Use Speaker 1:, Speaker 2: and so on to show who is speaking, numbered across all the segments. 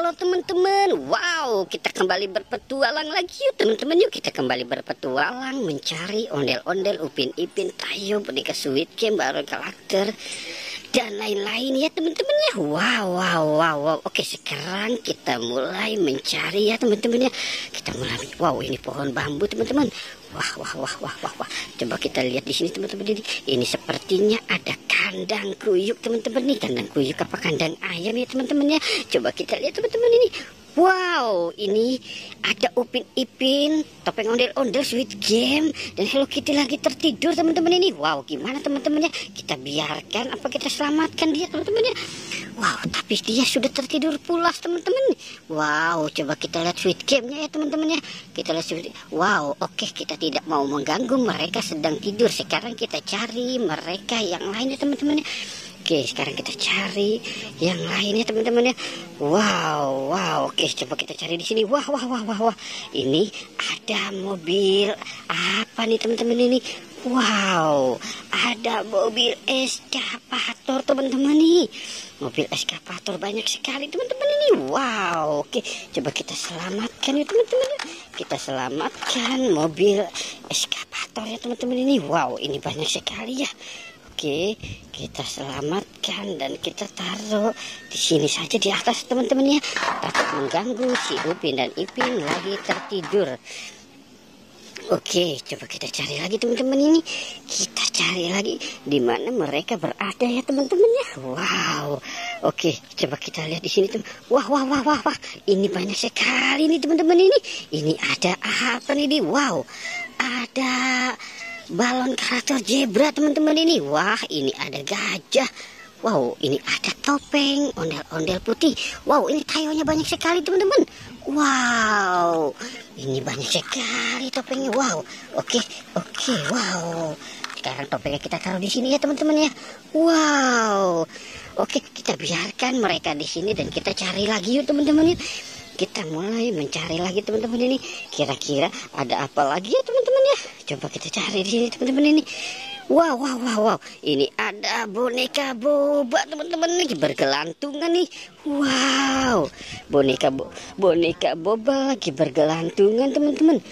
Speaker 1: Halo teman-teman, wow, kita kembali berpetualang lagi yuk teman-teman. Yuk kita kembali berpetualang mencari ondel-ondel, Upin Ipin, Tayo, boneka Squid Game, baru karakter dan lain-lain ya teman-teman ya. Wow. Oke, sekarang kita mulai mencari ya teman-teman ya. Kita mulai, wow, ini pohon bambu teman-teman. Wah. Coba kita lihat di sini teman-teman ini. Ini sepertinya ada kandang kuyuk teman-teman nih. Kandang kuyuk apa kandang ayam ya teman-teman ya. Coba kita lihat teman-teman ini. Wow, ini ada Upin Ipin, topeng ondel-ondel, Squid Game, dan Hello Kitty lagi tertidur teman-teman ini. Wow, gimana teman-temannya? Kita biarkan apa kita selamatkan dia teman-teman ya? Wow, tapi dia sudah tertidur pulas teman-teman. Wow, coba kita lihat Squid Game-nya ya teman-teman ya. Kita lihat Squid. Wow, oke, kita tidak mau mengganggu, mereka sedang tidur. Sekarang kita cari mereka yang lain ya teman-teman ya. Oke, sekarang kita cari yang lainnya teman-teman ya. Wow. Oke, coba kita cari di sini. Wah. Ini ada mobil apa nih teman-teman ini? Wow, ada mobil eskavator teman-teman nih. Mobil eskavator banyak sekali teman-teman ini. Wow, oke, coba kita selamatkan ya teman-teman. Kita selamatkan mobil eskavator ya teman-teman ini. Wow, ini banyak sekali ya. Oke, kita selamatkan dan kita taruh di sini saja di atas teman-teman ya. Takut mengganggu si Upin dan Ipin lagi tertidur. Oke, coba kita cari lagi teman-teman ini. Kita cari lagi di mana mereka berada ya teman-teman ya. Wow. Oke, coba kita lihat di sini teman. Wah. Ini banyak sekali nih teman-teman ini. Ini ada apa nih? Wow. Ada balon karakter zebra teman-teman ini. Wah, ini ada gajah. Wow, ini ada topeng ondel-ondel putih. Wow, ini tayonya banyak sekali teman-teman. Wow, ini banyak sekali topengnya. Wow, oke. Wow, sekarang topengnya kita taruh di sini ya teman-teman ya. Wow, oke, kita biarkan mereka di sini dan kita cari lagi yuk teman-teman ya. Kita mulai mencari lagi teman-teman ini. Kira-kira ada apa lagi ya teman-teman ya? Coba kita cari di sini teman-teman ini. Wow. Ini ada boneka boba teman-teman nih bergelantungan nih. Wow. Boneka boba lagi bergelantungan teman-teman.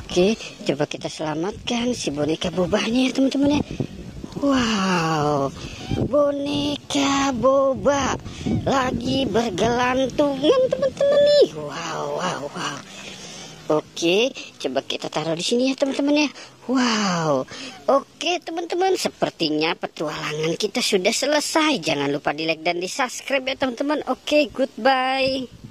Speaker 1: Oke, coba kita selamatkan si boneka bobanya ya teman-teman ya. Wow, boneka boba lagi bergelantungan teman-teman nih. Wow. Oke, coba kita taruh di sini ya teman-teman ya. Wow. Oke teman-teman, sepertinya petualangan kita sudah selesai. Jangan lupa di like dan di subscribe ya teman-teman. Oke, goodbye.